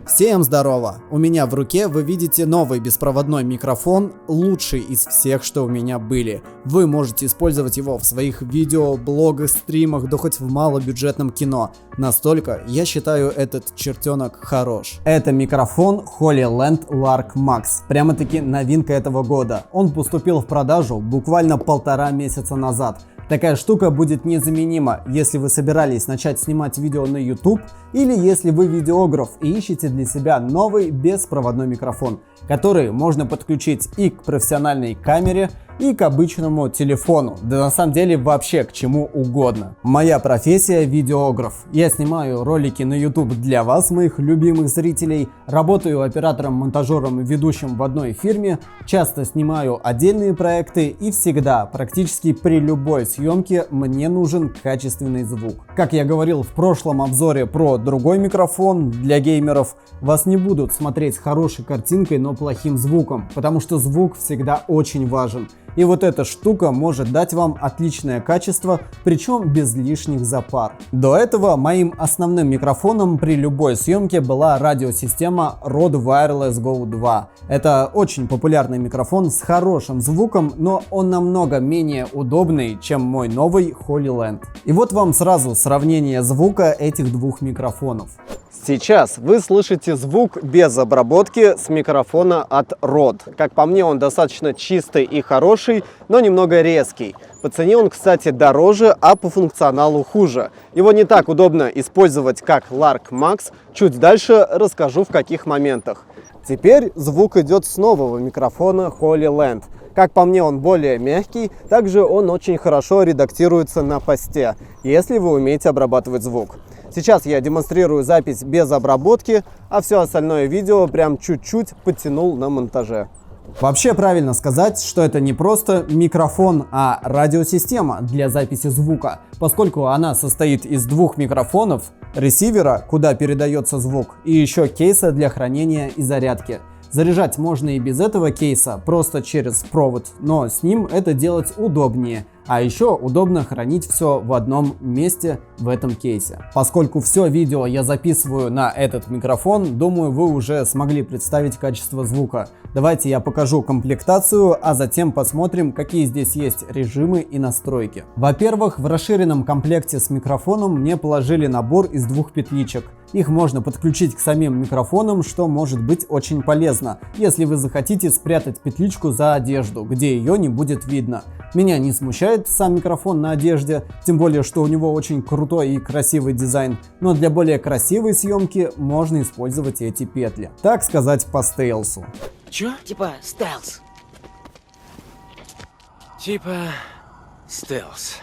Всем здорово! У меня в руке вы видите новый беспроводной микрофон, лучший из всех, что у меня были. Вы можете использовать его в своих видео, блогах, стримах, да хоть в малобюджетном кино. Настолько я считаю этот чертенок хорош. Это микрофон HoloLens Lark Max. Прямо-таки новинка этого года. Он поступил в продажу буквально 1,5 месяца назад. Такая штука будет незаменима, если вы собирались начать снимать видео на YouTube или если вы видеограф и ищете для себя новый беспроводной микрофон, который можно подключить и к профессиональной камере, и к обычному телефону, да на самом деле вообще к чему угодно. Моя профессия — видеограф. Я снимаю ролики на YouTube для вас, моих любимых зрителей, работаю оператором, монтажером и ведущим в одной фирме, часто снимаю отдельные проекты и всегда, практически при любой съемке, мне нужен качественный звук. Как я говорил в прошлом обзоре про другой микрофон для геймеров, вас не будут смотреть с хорошей картинкой, но плохим звуком, потому что звук всегда очень важен. И вот эта штука может дать вам отличное качество, причем без лишних запар. До этого моим основным микрофоном при любой съемке была радиосистема Rode Wireless Go 2. Это очень популярный микрофон с хорошим звуком, но он намного менее удобный, чем мой новый HoloLens. И вот вам сразу сравнение звука этих двух микрофонов. Сейчас вы слышите звук без обработки с микрофона от Rode. Как по мне, он достаточно чистый и хороший, но немного резкий. По цене он, кстати, дороже, а по функционалу хуже. Его не так удобно использовать, как Lark Max. Чуть дальше расскажу, в каких моментах. Теперь звук идет с нового микрофона HoloLens. Как по мне, он более мягкий, также он очень хорошо редактируется на посте, если вы умеете обрабатывать звук. Сейчас я демонстрирую запись без обработки, а все остальное видео прям чуть-чуть подтянул на монтаже. Вообще правильно сказать, что это не просто микрофон, а радиосистема для записи звука, поскольку она состоит из двух микрофонов, ресивера, куда передается звук, и еще кейса для хранения и зарядки. Заряжать можно и без этого кейса, просто через провод, но с ним это делать удобнее. А еще удобно хранить все в одном месте в этом кейсе. Поскольку все видео я записываю на этот микрофон, думаю, вы уже смогли представить качество звука. Давайте я покажу комплектацию, а затем посмотрим, какие здесь есть режимы и настройки. Во-первых, в расширенном комплекте с микрофоном мне положили набор из двух петличек. Их можно подключить к самим микрофонам, что может быть очень полезно, если вы захотите спрятать петличку за одежду, где ее не будет видно. Меня не смущает сам микрофон на одежде, тем более, что у него очень крутой и красивый дизайн, но для более красивой съемки можно использовать эти петли. Так сказать, по стейлсу. Чё? Типа стелс. Стелс.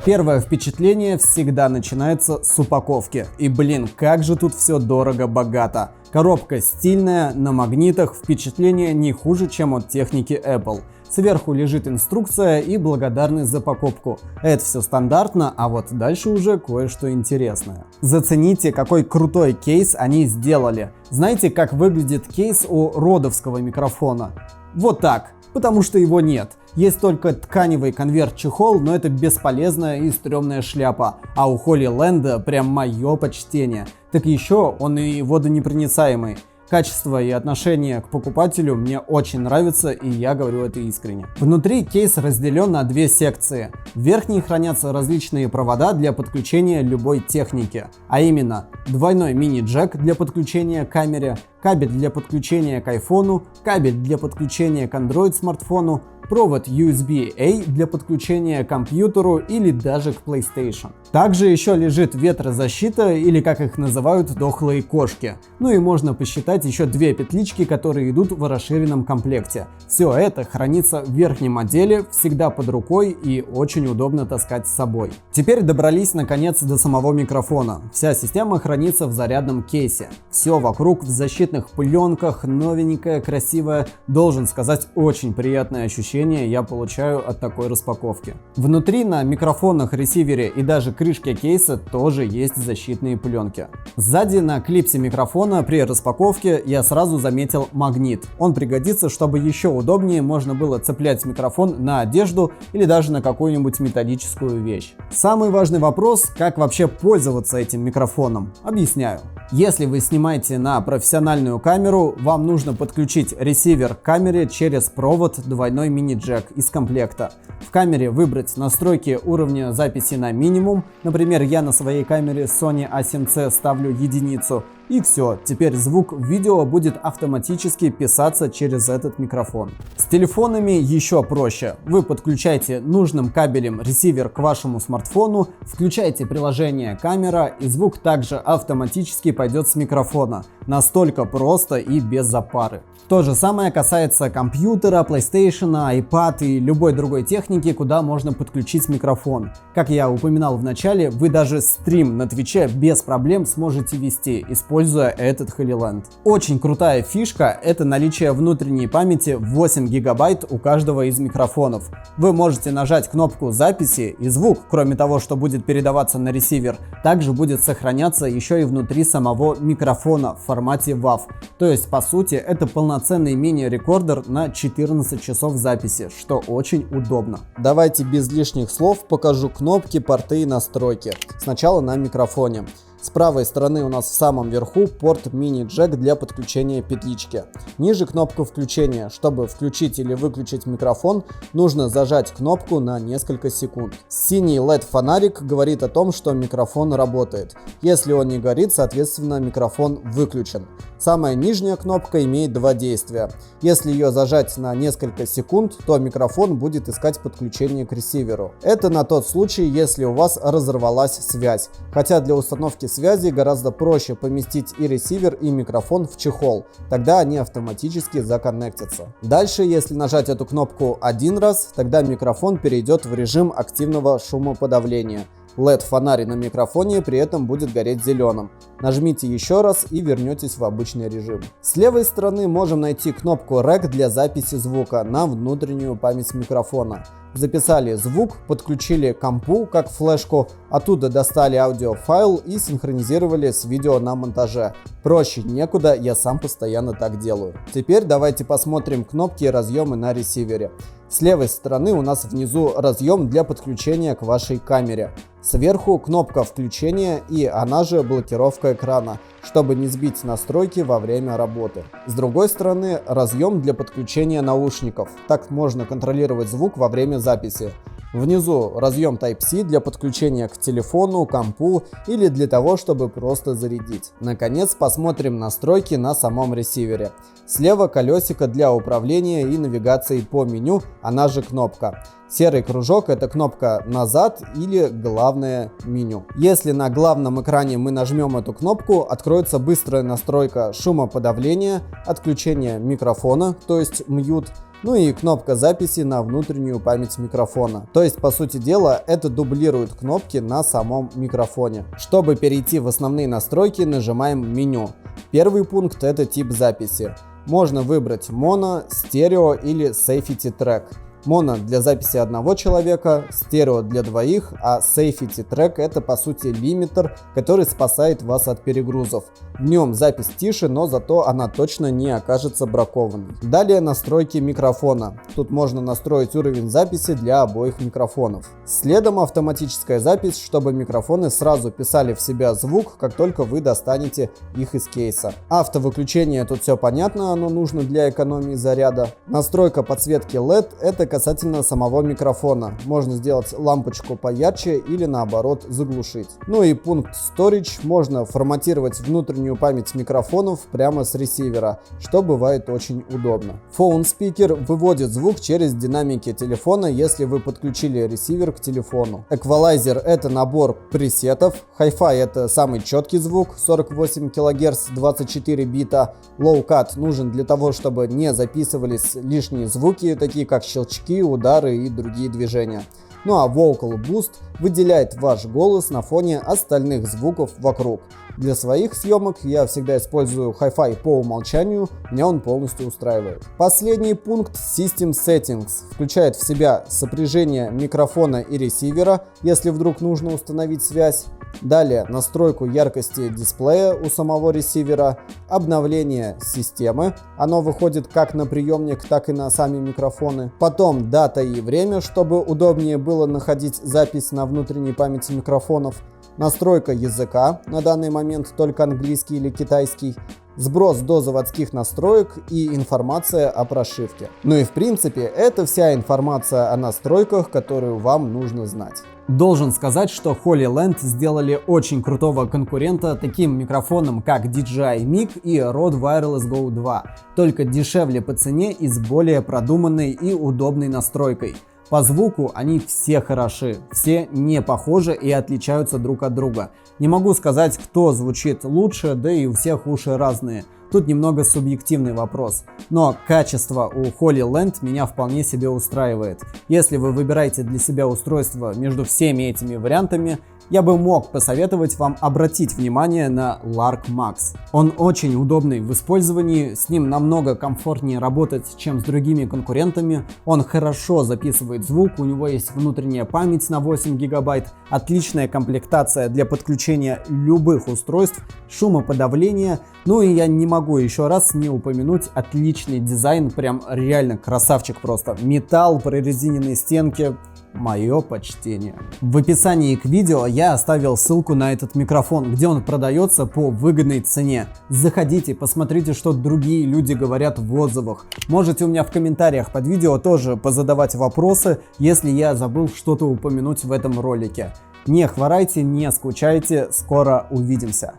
Первое впечатление всегда начинается с упаковки. И блин, как же тут все дорого-богато. Коробка стильная, на магнитах, впечатление не хуже, чем от техники Apple. Сверху лежит инструкция и благодарность за покупку. Это все стандартно, а вот дальше уже кое-что интересное. Зацените, какой крутой кейс они сделали. Знаете, как выглядит кейс у родовского микрофона? Вот так, потому что его нет. Есть только тканевый конверт-чехол, но это бесполезная и стрёмная шляпа. А у HoloLens прям мое почтение. Так еще он и водонепроницаемый. Качество и отношение к покупателю мне очень нравится, и я говорю это искренне. Внутри кейс разделен на две секции. В верхней хранятся различные провода для подключения любой техники, а именно двойной мини-джек для подключения к камере, кабель для подключения к айфону, кабель для подключения к Android смартфону, провод USB-A для подключения к компьютеру или даже к PlayStation. Также еще лежит ветрозащита, или как их называют, дохлые кошки. Ну и можно посчитать еще две петлички, которые идут в расширенном комплекте. Все это хранится в верхнем отделе, всегда под рукой и очень удобно таскать с собой. Теперь добрались наконец до самого микрофона. Вся система хранится в зарядном кейсе. Все вокруг в защитных пленках, новенькое, красивое, должен сказать, очень приятное ощущение ощущения я получаю от такой распаковки. Внутри на микрофонах, ресивере и даже крышке кейса тоже есть защитные пленки. Сзади на клипсе микрофона при распаковке я сразу заметил магнит. Он пригодится, чтобы еще удобнее можно было цеплять микрофон на одежду или даже на какую-нибудь металлическую вещь. Самый важный вопрос, как вообще пользоваться этим микрофоном. Объясняю. Если вы снимаете на профессиональную камеру, вам нужно подключить ресивер к камере через провод двойной мини-джек из комплекта. В камере выбрать настройки уровня записи на минимум. Например, я на своей камере Sony A7C ставлю единицу. И все, теперь звук в видео будет автоматически писаться через этот микрофон. С телефонами еще проще. Вы подключаете нужным кабелем ресивер к вашему смартфону, включаете приложение камера, и звук также автоматически пойдет с микрофона. Настолько просто и без запары. То же самое касается компьютера, PlayStation, iPad и любой другой техники, куда можно подключить микрофон. Как я упоминал в начале, вы даже стрим на Твиче без проблем сможете вести, используя этот HoloLens. Очень крутая фишка — это наличие внутренней памяти 8 гигабайт у каждого из микрофонов. Вы можете нажать кнопку записи, и звук, кроме того, что будет передаваться на ресивер, также будет сохраняться еще и внутри самого микрофона в формате WAV. То есть, по сути, это полноценный мини-рекордер на 14 часов записи, что очень удобно. Давайте без лишних слов покажу кнопки, порты и настройки. Сначала на микрофоне. С правой стороны у нас в самом верху порт мини-джек для подключения петлички. Ниже кнопка включения. Чтобы включить или выключить микрофон, нужно зажать кнопку на несколько секунд. Синий LED-фонарик говорит о том, что микрофон работает. Если он не горит, соответственно, микрофон выключен. Самая нижняя кнопка имеет два действия. Если ее зажать на несколько секунд, то микрофон будет искать подключение к ресиверу. Это на тот случай, если у вас разорвалась связь. Хотя для установки связи гораздо проще поместить и ресивер, и микрофон в чехол. Тогда они автоматически законнектятся. Дальше, если нажать эту кнопку один раз, тогда микрофон перейдет в режим активного шумоподавления. LED-фонарь на микрофоне при этом будет гореть зеленым. Нажмите еще раз и вернетесь в обычный режим. С левой стороны можем найти кнопку REC для записи звука на внутреннюю память микрофона. Записали звук, подключили к компу как флешку, оттуда достали аудиофайл и синхронизировали с видео на монтаже. Проще некуда, я сам постоянно так делаю. Теперь давайте посмотрим кнопки и разъемы на ресивере. С левой стороны у нас внизу разъем для подключения к вашей камере. Сверху кнопка включения и она же блокировка экрана, чтобы не сбить настройки во время работы. С другой стороны разъем для подключения наушников. Так можно контролировать звук во время записи. Внизу разъем Type-C для подключения к телефону, компу или для того, чтобы просто зарядить. Наконец посмотрим настройки на самом ресивере. Слева колесико для управления и навигации по меню, она же кнопка. Серый кружок — это кнопка «Назад» или «Главное меню». Если на главном экране мы нажмем эту кнопку, откроется быстрая настройка шумоподавления, отключение микрофона, то есть mute, ну и кнопка записи на внутреннюю память микрофона. То есть, по сути дела, это дублирует кнопки на самом микрофоне. Чтобы перейти в основные настройки, нажимаем меню. Первый пункт — это тип записи. Можно выбрать моно, стерео или safety track. Моно для записи одного человека, стерео для двоих, а Safety Track — это по сути лимитер, который спасает вас от перегрузов. В нем запись тише, но зато она точно не окажется бракованной. Далее настройки микрофона. Тут можно настроить уровень записи для обоих микрофонов. Следом автоматическая запись, чтобы микрофоны сразу писали в себя звук, как только вы достанете их из кейса. Автовыключение — тут все понятно, оно нужно для экономии заряда. Настройка подсветки LED — это касательно самого микрофона. Можно сделать лампочку поярче или наоборот заглушить. Ну и пункт Storage. Можно форматировать внутреннюю память микрофонов прямо с ресивера, что бывает очень удобно. Phone Speaker выводит звук через динамики телефона, если вы подключили ресивер к телефону. Equalizer — это набор пресетов. Hi-Fi — это самый четкий звук, 48 кГц, 24 бита. Low Cut нужен для того, чтобы не записывались лишние звуки, такие как щелчки щелчки, удары и другие движения. Ну а Vocal Boost выделяет ваш голос на фоне остальных звуков вокруг. Для своих съемок я всегда использую Hi-Fi по умолчанию, меня он полностью устраивает. Последний пункт System Settings включает в себя сопряжение микрофона и ресивера, если вдруг нужно установить связь. Далее настройку яркости дисплея у самого ресивера, обновление системы, оно выходит как на приемник, так и на сами микрофоны. Потом дата и время, чтобы удобнее было находить запись на внутренней памяти микрофонов. Настройка языка, на данный момент только английский или китайский. Сброс до заводских настроек и информация о прошивке. Ну и в принципе это вся информация о настройках, которую вам нужно знать. Должен сказать, что HoloLens сделали очень крутого конкурента таким микрофонам, как DJI Mic и Rode Wireless Go 2, только дешевле по цене и с более продуманной и удобной настройкой. По звуку они все хороши, все не похожи и отличаются друг от друга. Не могу сказать, кто звучит лучше, да и у всех уши разные. Тут немного субъективный вопрос. Но качество у HoloLens меня вполне себе устраивает. Если вы выбираете для себя устройство между всеми этими вариантами, я бы мог посоветовать вам обратить внимание на Lark Max. Он очень удобный в использовании, с ним намного комфортнее работать, чем с другими конкурентами. Он хорошо записывает звук, у него есть внутренняя память на 8 гигабайт, отличная комплектация для подключения любых устройств, шумоподавление. Ну и я не могу еще раз не упомянуть отличный дизайн, прям реально красавчик просто. Металл, прорезиненные стенки. Мое почтение. В описании к видео я оставил ссылку на этот микрофон, где он продается по выгодной цене. Заходите, посмотрите, что другие люди говорят в отзывах. Можете у меня в комментариях под видео тоже позадавать вопросы, если я забыл что-то упомянуть в этом ролике. Не хворайте, не скучайте, скоро увидимся.